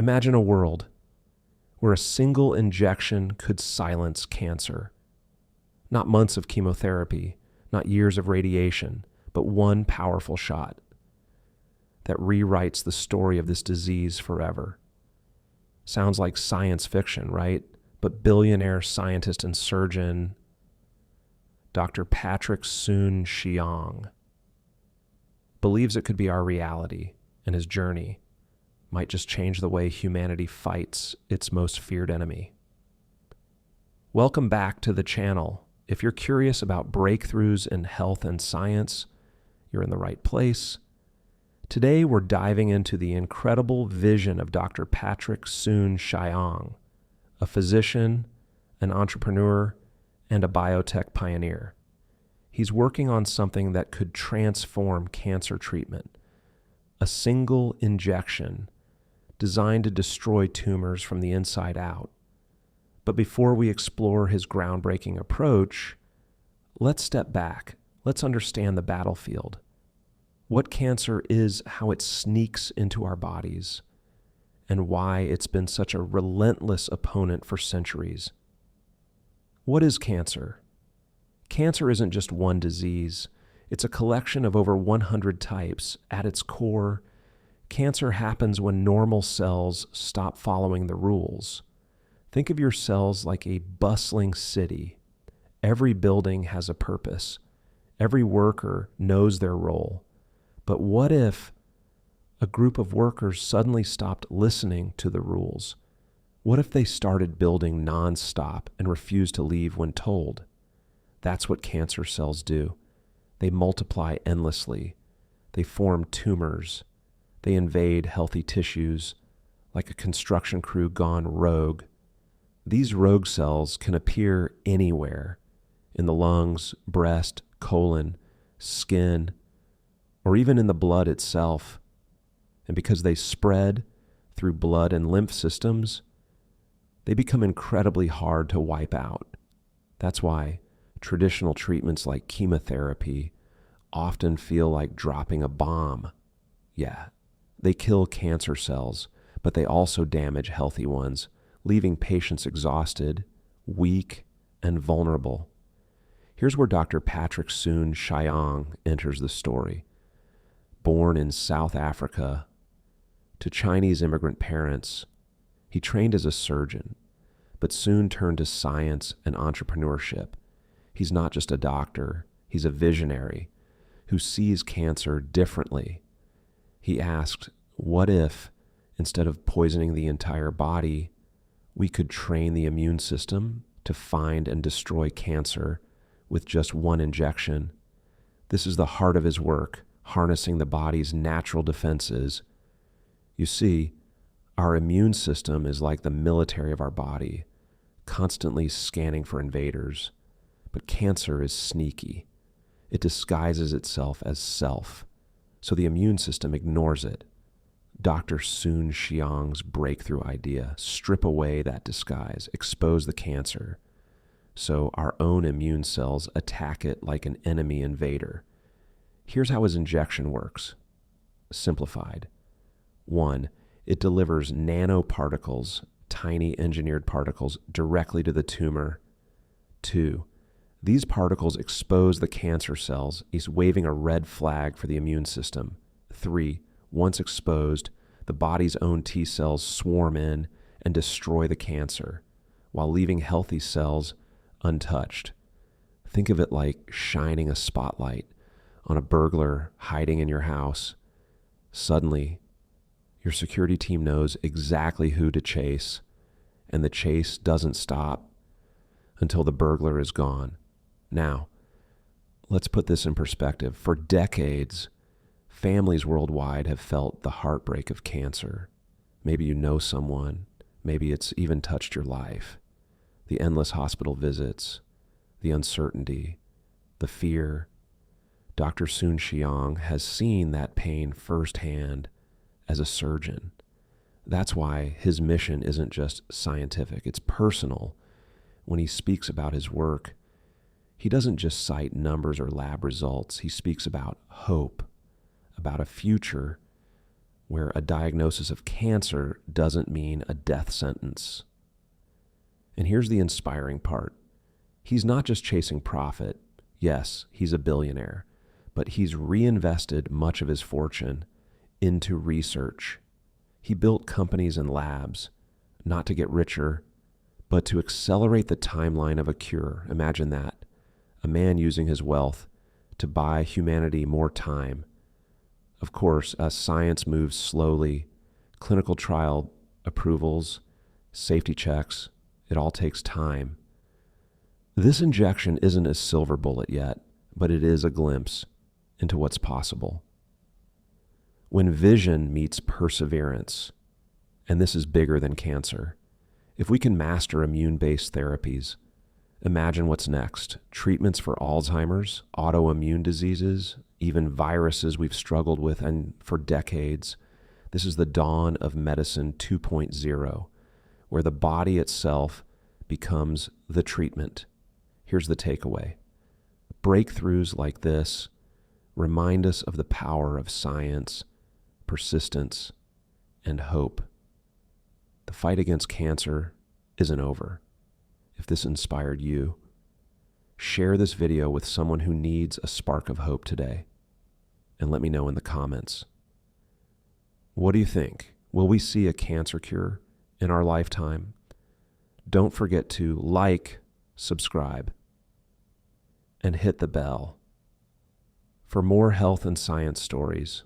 Imagine a world where a single injection could silence cancer. Not months of chemotherapy, not years of radiation, but one powerful shot that rewrites the story of this disease forever. Sounds like science fiction, right? But billionaire scientist and surgeon Dr. Patrick Soon-Shiong believes it could be our reality, and his journey might just change the way humanity fights its most feared enemy. Welcome back to the channel. If you're curious about breakthroughs in health and science, you're in the right place. Today, we're diving into the incredible vision of Dr. Patrick Soon-Shiong, a physician, an entrepreneur, and a biotech pioneer. He's working on something that could transform cancer treatment, a single injection designed to destroy tumors from the inside out. But before we explore his groundbreaking approach, let's step back. Let's understand the battlefield. What cancer is, how it sneaks into our bodies, and why it's been such a relentless opponent for centuries. What is cancer? Cancer isn't just one disease. It's a collection of over 100 types. At its core, cancer happens when normal cells stop following the rules. Think of your cells like a bustling city. Every building has a purpose. Every worker knows their role. But what if a group of workers suddenly stopped listening to the rules? What if they started building nonstop and refused to leave when told? That's what cancer cells do. They multiply endlessly. They form tumors. They invade healthy tissues like a construction crew gone rogue. These rogue cells can appear anywhere, in the lungs, breast, colon, skin, or even in the blood itself. And because they spread through blood and lymph systems, they become incredibly hard to wipe out. That's why traditional treatments like chemotherapy often feel like dropping a bomb. Yeah, they kill cancer cells, but they also damage healthy ones, leaving patients exhausted, weak, and vulnerable. Here's where Dr. Patrick Soon-Shiong enters the story. Born in South Africa to Chinese immigrant parents, he trained as a surgeon, but soon turned to science and entrepreneurship. He's not just a doctor, he's a visionary who sees cancer differently. He asked, what if, instead of poisoning the entire body, we could train the immune system to find and destroy cancer with just one injection? This is the heart of his work, harnessing the body's natural defenses. You see, our immune system is like the military of our body, constantly scanning for invaders. But cancer is sneaky. It disguises itself as self, so the immune system ignores it. Dr. Soon-Shiong's breakthrough idea: strip away that disguise, expose the cancer, so our own immune cells attack it like an enemy invader. Here's how his injection works. Simplified. 1. It delivers nanoparticles, tiny engineered particles, directly to the tumor. 2. These particles expose the cancer cells. He's waving a red flag for the immune system. 3. Once exposed, the body's own T cells swarm in and destroy the cancer, while leaving healthy cells untouched. Think of it like shining a spotlight on a burglar hiding in your house. Suddenly, your security team knows exactly who to chase, and the chase doesn't stop until the burglar is gone. Now, let's put this in perspective. For decades, families worldwide have felt the heartbreak of cancer. Maybe you know someone, maybe it's even touched your life. The endless hospital visits, the uncertainty, the fear. Dr. Soon-Shiong has seen that pain firsthand as a surgeon. That's why his mission isn't just scientific, it's personal. When he speaks about his work, he doesn't just cite numbers or lab results. He speaks about hope, about a future where a diagnosis of cancer doesn't mean a death sentence. And here's the inspiring part. He's not just chasing profit. Yes, he's a billionaire, but he's reinvested much of his fortune into research. He built companies and labs, not to get richer, but to accelerate the timeline of a cure. Imagine that. A man using his wealth to buy humanity more time. Of course, as science moves slowly, clinical trial approvals, safety checks, it all takes time. This injection isn't a silver bullet yet, but it is a glimpse into what's possible. When vision meets perseverance, and this is bigger than cancer, if we can master immune-based therapies, imagine what's next. Treatments for Alzheimer's, autoimmune diseases, even viruses we've struggled with and for decades. This is the dawn of medicine 2.0, where the body itself becomes the treatment. Here's the takeaway. Breakthroughs like this remind us of the power of science, persistence, and hope. The fight against cancer isn't over. If this inspired you, share this video with someone who needs a spark of hope today, and let me know in the comments. What do you think? Will we see a cancer cure in our lifetime? Don't forget to like, subscribe, and hit the bell for more health and science stories.